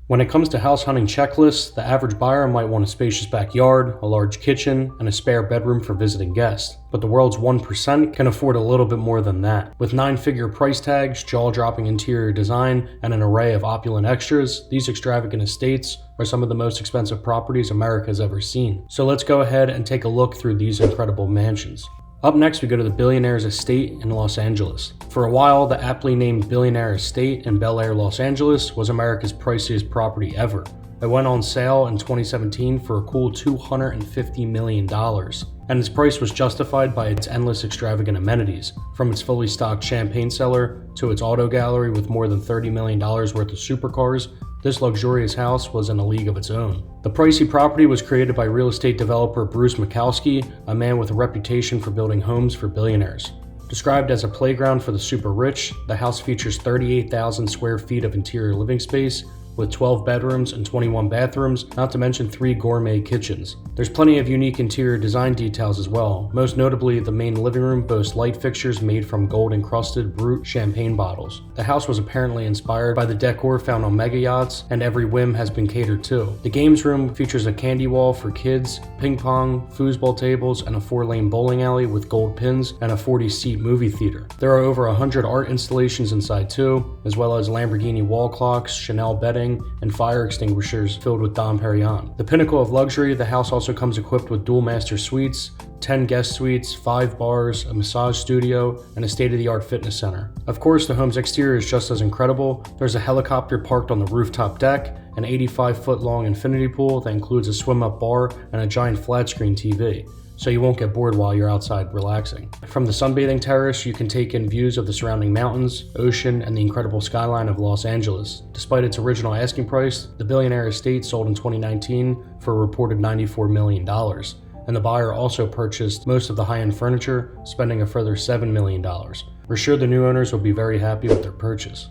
When it comes to house hunting checklists, the average buyer might want a spacious backyard, a large kitchen, and a spare bedroom for visiting guests. But the world's 1% can afford a little bit more than that. With 9-figure price tags, jaw-dropping interior design, and an array of opulent extras, these extravagant estates are some of the most expensive properties America has ever seen. So let's go ahead and take a look through these incredible mansions. Up next, we go to the Billionaire Estate in Los Angeles. For a while, the aptly named Billionaire Estate in Bel Air, Los Angeles was America's priciest property ever. It went on sale in 2017 for a cool $250 million, and its price was justified by its endless extravagant amenities, from its fully stocked champagne cellar to its auto gallery with more than $30 million worth of supercars. This luxurious house was in a league of its own. The pricey property was created by real estate developer Bruce Mikowski, a man with a reputation for building homes for billionaires. Described as a playground for the super rich, the house features 38,000 square feet of interior living space, with 12 bedrooms and 21 bathrooms, not to mention 3 gourmet kitchens. There's plenty of unique interior design details as well. Most notably, the main living room boasts light fixtures made from gold-encrusted Brut champagne bottles. The house was apparently inspired by the decor found on mega yachts, and every whim has been catered to. The games room features a candy wall for kids, ping pong, foosball tables, and a 4-lane bowling alley with gold pins and a 40-seat movie theater. There are over 100 art installations inside too, as well as Lamborghini wall clocks, Chanel bedding, and fire extinguishers filled with Dom Perignon. The pinnacle of luxury, the house also comes equipped with dual master suites, 10 guest suites, 5 bars, a massage studio, and a state-of-the-art fitness center. Of course, the home's exterior is just as incredible. There's a helicopter parked on the rooftop deck, an 85-foot-long infinity pool that includes a swim-up bar and a giant flat-screen TV, so you won't get bored while you're outside relaxing. From the sunbathing terrace, you can take in views of the surrounding mountains, ocean, and the incredible skyline of Los Angeles. Despite its original asking price, the Billionaire Estate sold in 2019 for a reported $94 million, and the buyer also purchased most of the high-end furniture, spending a further $7 million. We're sure the new owners will be very happy with their purchase.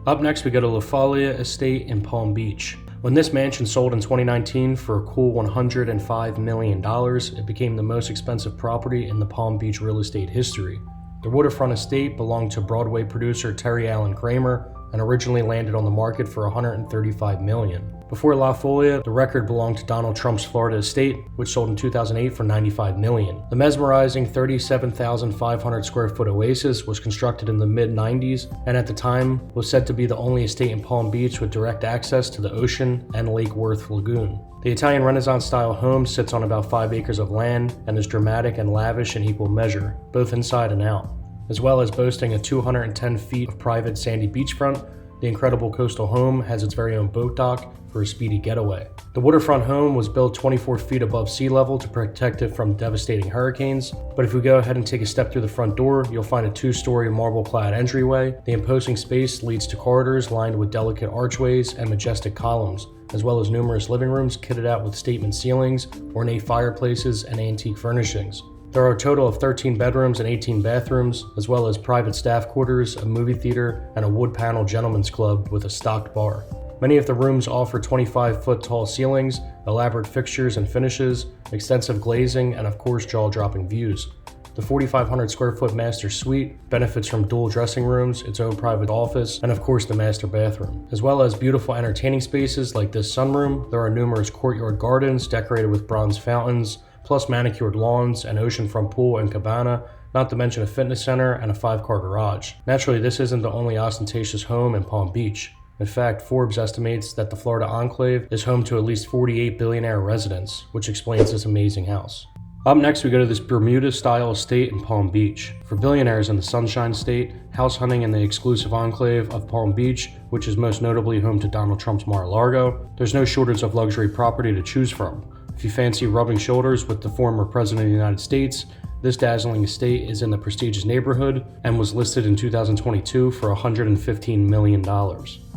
Up next, we go to La Folia Estate in Palm Beach. When this mansion sold in 2019 for a cool $105 million, it became the most expensive property in the Palm Beach real estate history. The waterfront estate belonged to Broadway producer Terry Allen Kramer and originally landed on the market for $135 million. Before La Folia, the record belonged to Donald Trump's Florida estate, which sold in 2008 for $95 million. The mesmerizing 37,500 square foot oasis was constructed in the mid-90s and at the time was said to be the only estate in Palm Beach with direct access to the ocean and Lake Worth Lagoon. The Italian Renaissance-style home sits on about 5 acres of land and is dramatic and lavish in equal measure, both inside and out. As well as boasting a 210 feet of private sandy beachfront, the incredible coastal home has its very own boat dock for a speedy getaway. The waterfront home was built 24 feet above sea level to protect it from devastating hurricanes, but if we go ahead and take a step through the front door, you'll find a 2-story marble-clad entryway. The imposing space leads to corridors lined with delicate archways and majestic columns, as well as numerous living rooms kitted out with statement ceilings, ornate fireplaces, and antique furnishings. There are a total of 13 bedrooms and 18 bathrooms, as well as private staff quarters, a movie theater, and a wood-paneled gentleman's club with a stocked bar. Many of the rooms offer 25-foot tall ceilings, elaborate fixtures and finishes, extensive glazing, and of course jaw-dropping views. The 4,500 square foot master suite benefits from dual dressing rooms, its own private office, and of course the master bathroom. As well as beautiful entertaining spaces like this sunroom, there are numerous courtyard gardens decorated with bronze fountains, plus manicured lawns, an oceanfront pool and cabana, not to mention a fitness center and a 5-car garage. Naturally, this isn't the only ostentatious home in Palm Beach. In fact, Forbes estimates that the Florida Enclave is home to at least 48 billionaire residents, which explains this amazing house. Up next, we go to this Bermuda-style estate in Palm Beach. For billionaires in the Sunshine State, house hunting in the exclusive enclave of Palm Beach, which is most notably home to Donald Trump's Mar-a-Lago, there's no shortage of luxury property to choose from. If you fancy rubbing shoulders with the former President of the United States, this dazzling estate is in the prestigious neighborhood and was listed in 2022 for $115 million.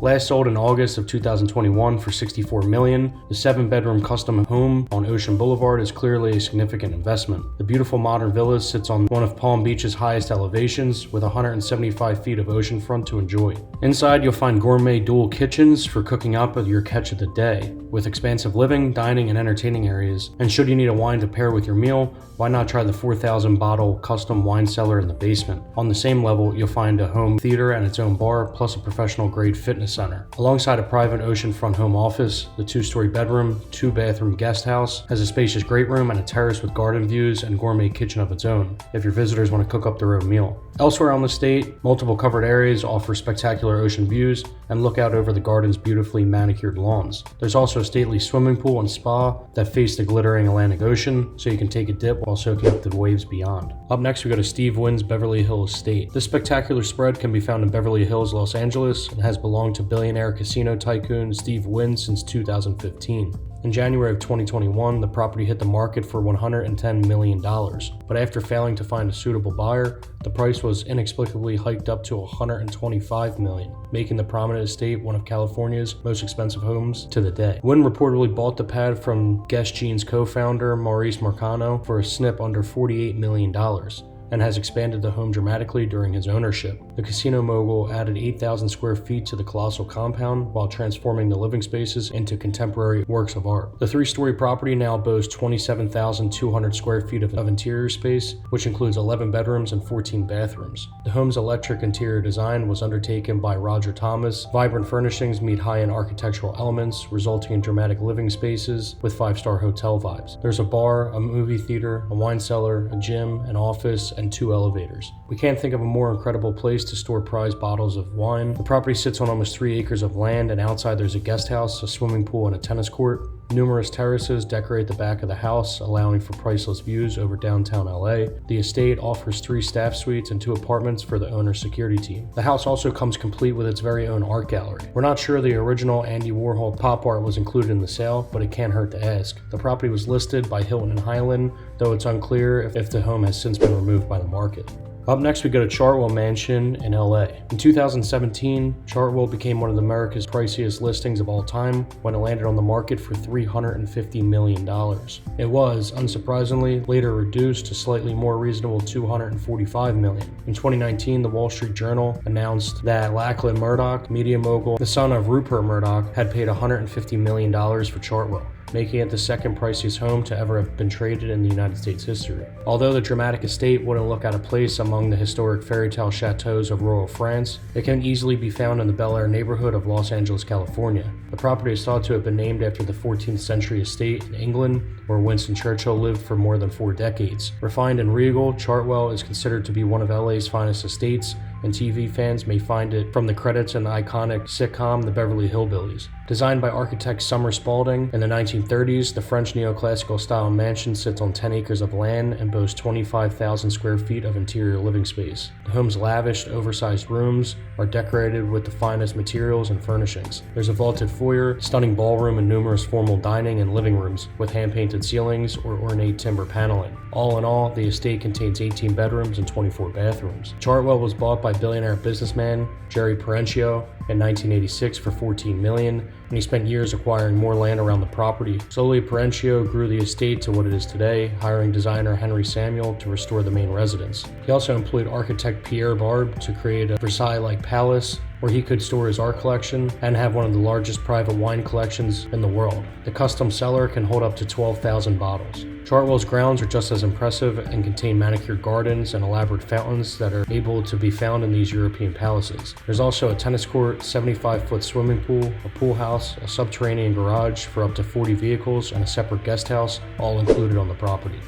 Last sold in August of 2021 for $64 million, the 7-bedroom custom home on Ocean Boulevard is clearly a significant investment. The beautiful modern villa sits on one of Palm Beach's highest elevations with 175 feet of oceanfront to enjoy. Inside, you'll find gourmet dual kitchens for cooking up your catch of the day, with expansive living, dining, and entertaining areas. And should you need a wine to pair with your meal, why not try the 4,000-bottle custom wine cellar in the basement? On the same level, you'll find a home theater and its own bar, plus a professional-grade fitness center. Alongside a private oceanfront home office, the 2-story bedroom, 2-bathroom guest house has a spacious great room and a terrace with garden views and gourmet kitchen of its own, if your visitors want to cook up their own meal. Elsewhere on the estate, multiple covered areas offer spectacular ocean views and look out over the garden's beautifully manicured lawns. There's also a stately swimming pool and spa that face the glittering Atlantic Ocean, so you can take a dip while soaking up the waves beyond. Up next, we go to Steve Wynn's Beverly Hills Estate. This spectacular spread can be found in Beverly Hills, Los Angeles, and has belonged to billionaire casino tycoon Steve Wynn since 2015. In January of 2021, the property hit the market for $110 million, but after failing to find a suitable buyer, the price was inexplicably hiked up to $125 million, making the prominent estate one of California's most expensive homes to the day. Wynn reportedly bought the pad from Guess Jeans co-founder Maurice Marcano for a snip under $48 million. And has expanded the home dramatically during his ownership. The casino mogul added 8,000 square feet to the colossal compound while transforming the living spaces into contemporary works of art. The 3-story property now boasts 27,200 square feet of interior space, which includes 11 bedrooms and 14 bathrooms. The home's electric interior design was undertaken by Roger Thomas. Vibrant furnishings meet high-end architectural elements, resulting in dramatic living spaces with 5-star hotel vibes. There's a bar, a movie theater, a wine cellar, a gym, an office, and 2 elevators. We can't think of a more incredible place to store prized bottles of wine. The property sits on almost 3 acres of land, and outside there's a guest house, a swimming pool, and a tennis court. Numerous terraces decorate the back of the house, allowing for priceless views over downtown LA. The estate offers 3 staff suites and 2 apartments for the owner's security team. The house also comes complete with its very own art gallery. We're not sure the original Andy Warhol pop art was included in the sale, but it can't hurt to ask. The property was listed by Hilton and Highland, though it's unclear if the home has since been removed by the market. Up next, we go to Chartwell Mansion in LA. In 2017, Chartwell became one of America's priciest listings of all time when it landed on the market for $350 million. It was, unsurprisingly, later reduced to slightly more reasonable $245 million. In 2019, the Wall Street Journal announced that Lachlan Murdoch, media mogul, the son of Rupert Murdoch, had paid $150 million for Chartwell, making it the second priciest home to ever have been traded in the United States history. Although the dramatic estate wouldn't look out of place among the historic fairy tale chateaus of rural France, it can easily be found in the Bel Air neighborhood of Los Angeles, California. The property is thought to have been named after the 14th century estate in England, where Winston Churchill lived for more than 4 decades. Refined and regal, Chartwell is considered to be one of LA's finest estates, and TV fans may find it from the credits in the iconic sitcom The Beverly Hillbillies. Designed by architect Summer Spalding in the 1930s, the French neoclassical style mansion sits on 10 acres of land and boasts 25,000 square feet of interior living space. The home's lavish, oversized rooms are decorated with the finest materials and furnishings. There's a vaulted foyer, stunning ballroom, and numerous formal dining and living rooms with hand-painted ceilings or ornate timber paneling. All in all, the estate contains 18 bedrooms and 24 bathrooms. Chartwell was bought by billionaire businessman Jerry Perenchio in 1986 for $14 million, and he spent years acquiring more land around the property. Slowly, Perenchio grew the estate to what it is today, hiring designer Henry Samuel to restore the main residence. He also employed architect Pierre Barbe to create a Versailles-like palace where he could store his art collection and have one of the largest private wine collections in the world. The custom cellar can hold up to 12,000 bottles. Chartwell's grounds are just as impressive and contain manicured gardens and elaborate fountains that are able to be found in these European palaces. There's also a tennis court, 75-foot swimming pool, a pool house, a subterranean garage for up to 40 vehicles, and a separate guest house, all included on the property.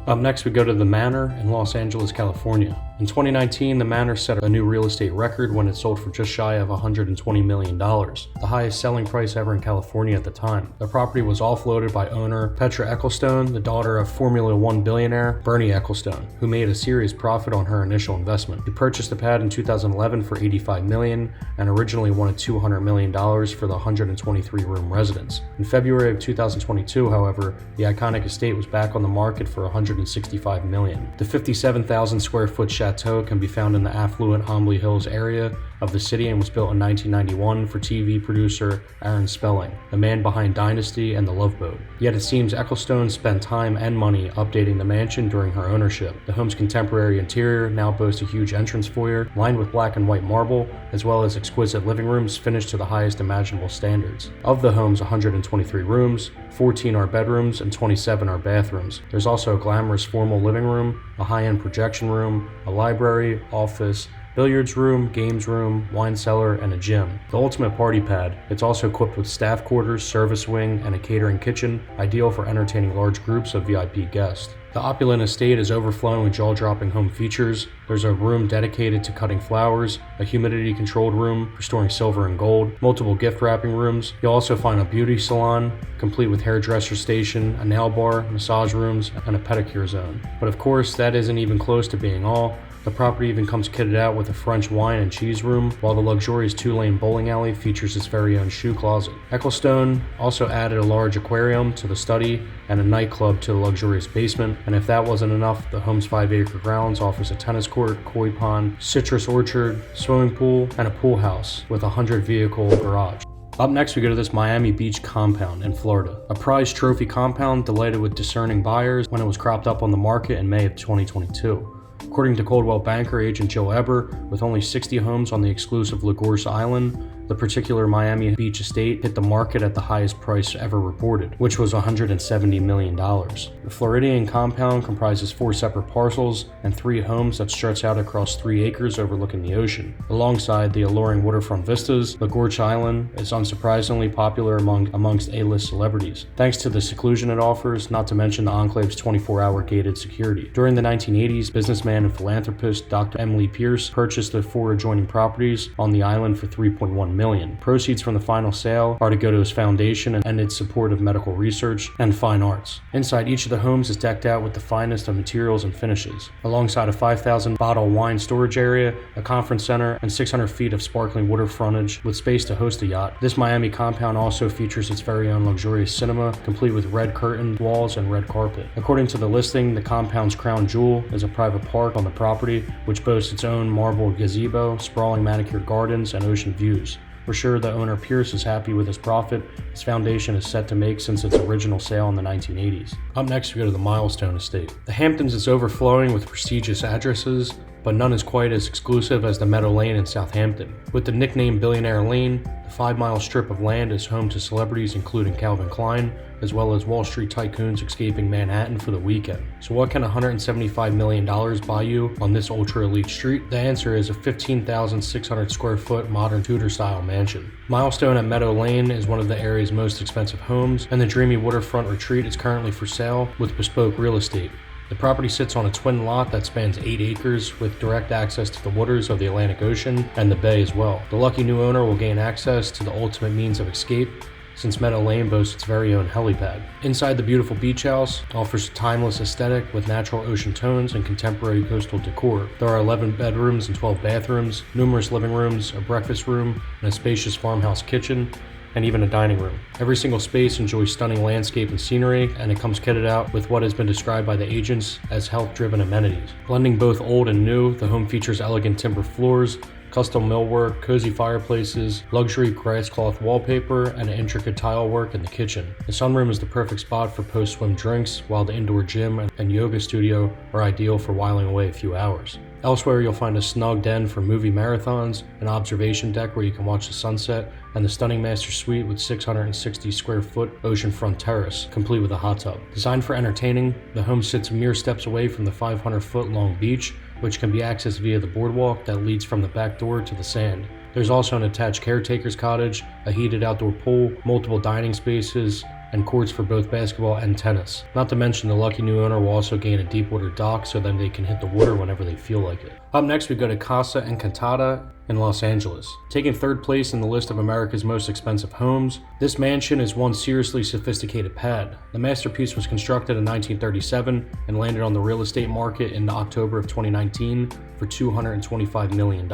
Up next, we go to the Manor in Los Angeles, California. In 2019, the Manor set a new real estate record when it sold for just shy of $120 million, the highest selling price ever in California at the time. The property was offloaded by owner Petra Ecclestone, the daughter of Formula One billionaire Bernie Ecclestone, who made a serious profit on her initial investment. She purchased the pad in 2011 for $85 million and originally wanted $200 million for the 123-room residence. In February of 2022, however, the iconic estate was back on the market for $165 million. The 57,000 square foot chateau can be found in the affluent Holmby Hills area of the city and was built in 1991 for TV producer Aaron Spelling, the man behind Dynasty and The Love Boat. Yet it seems Ecclestone spent time and money updating the mansion during her ownership. The home's contemporary interior now boasts a huge entrance foyer lined with black and white marble, as well as exquisite living rooms finished to the highest imaginable standards. Of the home's 123 rooms, 14 are bedrooms and 27 are bathrooms. There's also a glamorous formal living room, a high-end projection room, a library, office, billiards room, games room, wine cellar, and a gym. The ultimate party pad, it's also equipped with staff quarters, service wing, and a catering kitchen, ideal for entertaining large groups of VIP guests. The opulent estate is overflowing with jaw-dropping home features. There's a room dedicated to cutting flowers, a humidity-controlled room for storing silver and gold, multiple gift wrapping rooms. You'll also find a beauty salon, complete with hairdresser station, a nail bar, massage rooms, and a pedicure zone. But of course, that isn't even close to being all. The property even comes kitted out with a French wine and cheese room, while the luxurious 2-lane bowling alley features its very own shoe closet. Ecclestone also added a large aquarium to the study and a nightclub to the luxurious basement, and if that wasn't enough, the home's 5-acre grounds offers a tennis court, koi pond, citrus orchard, swimming pool, and a pool house with a 100-vehicle garage. Up next, we go to this Miami Beach compound in Florida. A prized trophy compound delighted with discerning buyers when it was cropped up on the market in May of 2022. According to Coldwell Banker agent Joe Eber, with only 60 homes on the exclusive Lagos Island, the particular Miami Beach estate hit the market at the highest price ever reported, which was $170 million. The Floridian compound comprises 4 separate parcels and 3 homes that stretch out across 3 acres overlooking the ocean. Alongside the alluring waterfront vistas, Lagos Island is unsurprisingly popular amongst A-list celebrities, thanks to the seclusion it offers, not to mention the Enclave's 24-hour gated security. During the 1980s, businessman and philanthropist Dr. Emily Pierce purchased the 4 adjoining properties on the island for $3.1 million. Proceeds from the final sale are to go to his foundation and its support of medical research and fine arts. Inside each of the homes is decked out with the finest of materials and finishes, alongside a 5,000 bottle wine storage area, a conference center, and 600 feet of sparkling water frontage with space to host a yacht. This Miami compound also features its very own luxurious cinema, complete with red curtained walls and red carpet. According to the listing, the compound's crown jewel is a private park on the property, which boasts its own marble gazebo, sprawling manicured gardens, and ocean views. We're sure the owner Pierce is happy with his profit his foundation is set to make since its original sale in the 1980s. Up next, we go to the Milestone Estate. The Hamptons is overflowing with prestigious addresses, but none is quite as exclusive as the Meadow Lane in Southampton. With the nickname Billionaire Lane, the 5-mile strip of land is home to celebrities including Calvin Klein, as well as Wall Street tycoons escaping Manhattan for the weekend. So what can $175 million buy you on this ultra-elite street? The answer is a 15,600 square foot modern Tudor-style mansion. Milestone at Meadow Lane is one of the area's most expensive homes, and the dreamy waterfront retreat is currently for sale with bespoke real estate. The property sits on a twin lot that spans 8 acres with direct access to the waters of the Atlantic Ocean and the bay as well. The lucky new owner will gain access to the ultimate means of escape, since Meadow Lane boasts its very own helipad. Inside, the beautiful beach house offers a timeless aesthetic with natural ocean tones and contemporary coastal decor. There are 11 bedrooms and 12 bathrooms, numerous living rooms, a breakfast room, and a spacious farmhouse kitchen, and even a dining room. Every single space enjoys stunning landscape and scenery, and it comes kitted out with what has been described by the agents as health-driven amenities. Blending both old and new, the home features elegant timber floors, custom millwork, cozy fireplaces, luxury grass cloth wallpaper, and intricate tile work in the kitchen. The sunroom is the perfect spot for post-swim drinks, while the indoor gym and yoga studio are ideal for whiling away a few hours. Elsewhere, you'll find a snug den for movie marathons, an observation deck where you can watch the sunset, and the stunning master suite with 660 square foot oceanfront terrace, complete with a hot tub. Designed for entertaining, the home sits mere steps away from the 500-foot long beach, which can be accessed via the boardwalk that leads from the back door to the sand. There's also an attached caretaker's cottage, a heated outdoor pool, multiple dining spaces, and courts for both basketball and tennis. Not to mention the lucky new owner will also gain a deep water dock so that they can hit the water whenever they feel like it. Up next, we go to Casa Encantada in Los Angeles. Taking 3rd place in the list of America's most expensive homes, this mansion is one seriously sophisticated pad. The masterpiece was constructed in 1937 and landed on the real estate market in October of 2019 for $225 million.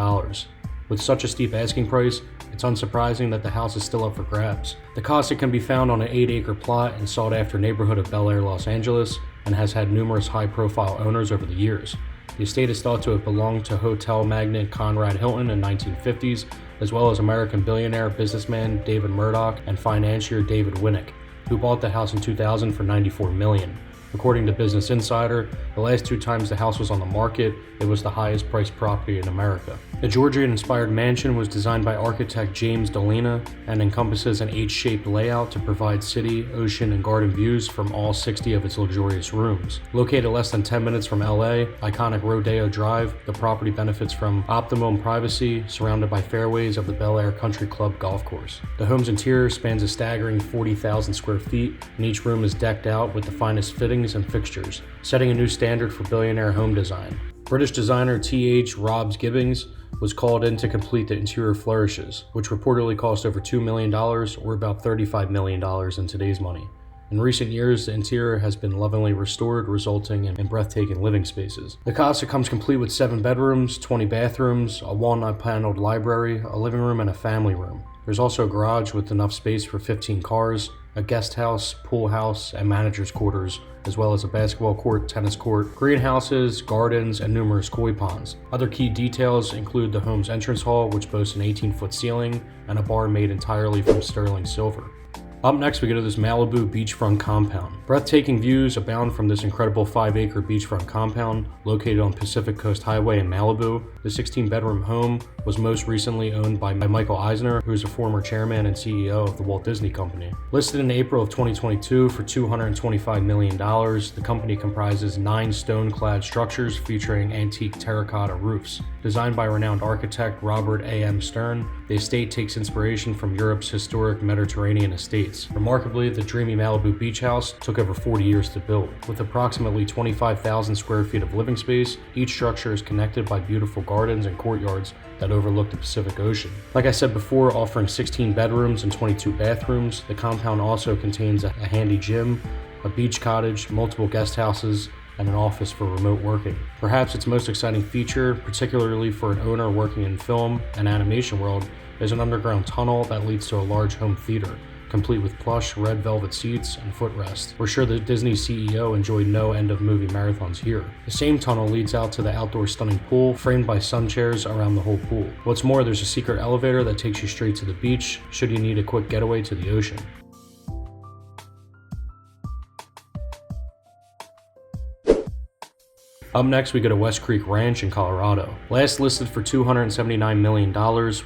With such a steep asking price, it's unsurprising that the house is still up for grabs. The Casa can be found on an 8-acre plot in sought-after neighborhood of Bel Air, Los Angeles, and has had numerous high-profile owners over the years. The estate is thought to have belonged to hotel magnate Conrad Hilton in the 1950s, as well as American billionaire businessman David Murdoch and financier David Winnick, who bought the house in 2000 for $94 million. According to Business Insider, the last 2 times the house was on the market, it was the highest priced property in America. The Georgian-inspired mansion was designed by architect James Dolina and encompasses an H-shaped layout to provide city, ocean, and garden views from all 60 of its luxurious rooms. Located less than 10 minutes from LA, iconic Rodeo Drive, the property benefits from optimum privacy, surrounded by fairways of the Bel Air Country Club golf course. The home's interior spans a staggering 40,000 square feet, and each room is decked out with the finest fittings and fixtures, setting a new standard for billionaire home design. British designer T.H. Robs Gibbings was called in to complete the interior flourishes, which reportedly cost over $2 million, or about $35 million in today's money. In recent years, the interior has been lovingly restored, resulting in breathtaking living spaces. The casa comes complete with 7 bedrooms, 20 bathrooms, a walnut-paneled library, a living room, and a family room. There's also a garage with enough space for 15 cars, a guest house, pool house, and manager's quarters, as well as a basketball court, tennis court, greenhouses, gardens, and numerous koi ponds. Other key details include the home's entrance hall, which boasts an 18-foot ceiling, and a bar made entirely from sterling silver. Up next, we go to this Malibu beachfront compound. Breathtaking views abound from this incredible 5-acre beachfront compound located on Pacific Coast Highway in Malibu. The 16-bedroom home was most recently owned by Michael Eisner, who is a former chairman and CEO of the Walt Disney Company. Listed in April of 2022 for $225 million, the company comprises 9 stone-clad structures featuring antique terracotta roofs. Designed by renowned architect Robert A.M. Stern, the estate takes inspiration from Europe's historic Mediterranean estates. Remarkably, the dreamy Malibu beach house took over 40 years to build. With approximately 25,000 square feet of living space, each structure is connected by beautiful gardens and courtyards that overlook the Pacific Ocean. Like I said before, offering 16 bedrooms and 22 bathrooms, the compound also contains a handy gym, a beach cottage, multiple guest houses, and an office for remote working. Perhaps its most exciting feature, particularly for an owner working in film and animation world, is an underground tunnel that leads to a large home theater, complete with plush red velvet seats and footrest. We're sure the Disney CEO enjoyed no end of movie marathons here. The same tunnel leads out to the outdoor stunning pool, framed by sun chairs around the whole pool. What's more, there's a secret elevator that takes you straight to the beach, should you need a quick getaway to the ocean. Up next, we go to West Creek Ranch in Colorado. Last listed for $279 million,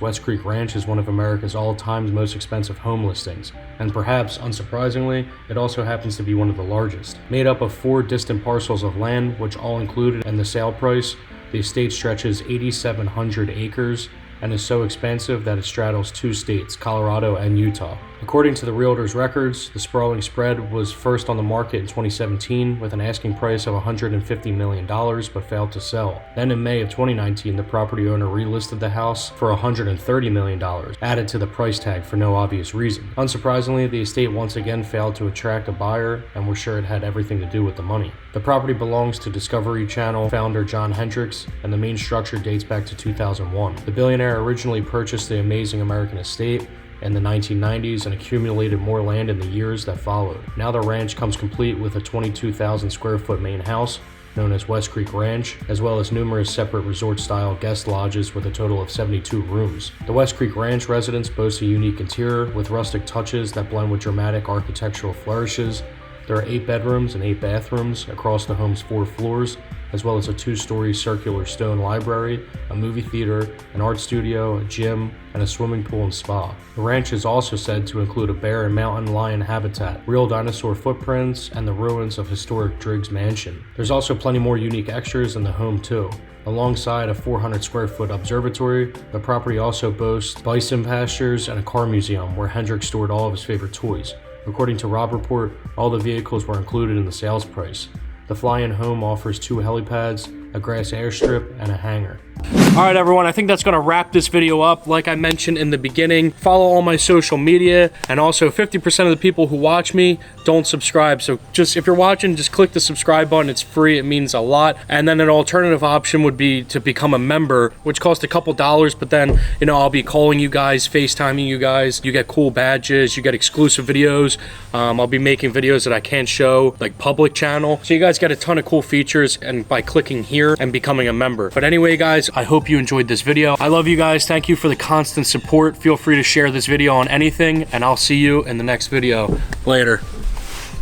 West Creek Ranch is one of America's all-time most expensive home listings, and perhaps, unsurprisingly, it also happens to be one of the largest. Made up of 4 distant parcels of land, which all included in the sale price, the estate stretches 8,700 acres and is so expansive that it straddles 2 states, Colorado and Utah. According to the realtor's records, the sprawling spread was first on the market in 2017 with an asking price of $150 million but failed to sell. Then in May of 2019, the property owner relisted the house for $130 million, added to the price tag for no obvious reason. Unsurprisingly, the estate once again failed to attract a buyer, and we're sure it had everything to do with the money. The property belongs to Discovery Channel founder John Hendricks, and the main structure dates back to 2001. The billionaire originally purchased the amazing American estate in the 1990s and accumulated more land in the years that followed. Now the ranch comes complete with a 22,000 square foot main house known as West Creek Ranch, as well as numerous separate resort-style guest lodges with a total of 72 rooms. The West Creek Ranch residence boasts a unique interior with rustic touches that blend with dramatic architectural flourishes. There are 8 bedrooms and 8 bathrooms across the home's 4 floors, as well as a 2-story circular stone library, a movie theater, an art studio, a gym, and a swimming pool and spa. The ranch is also said to include a bear and mountain lion habitat, real dinosaur footprints, and the ruins of historic Driggs Mansion. There's also plenty more unique extras in the home too. Alongside a 400 square foot observatory, the property also boasts bison pastures and a car museum where Hendricks stored all of his favorite toys. According to Rob Report, all the vehicles were included in the sales price. The fly-in home offers 2 helipads, a grass airstrip, and a hangar. Alright everyone, I think that's going to wrap this video up. Like I mentioned in the beginning, follow all my social media, and also 50% of the people who watch me don't subscribe. So just if you're watching, just click the subscribe button. It's free, it means a lot. And then an alternative option would be to become a member, which costs a couple dollars, but then, you know, I'll be calling you guys, FaceTiming you guys. You get cool badges, you get exclusive videos. I'll be making videos that I can't show, like public channel. So you guys get a ton of cool features and by clicking here and becoming a member. But anyway, guys, I hope you enjoyed this video. I love you guys. Thank you for the constant support. Feel free to share this video on anything, and I'll see you in the next video. Later.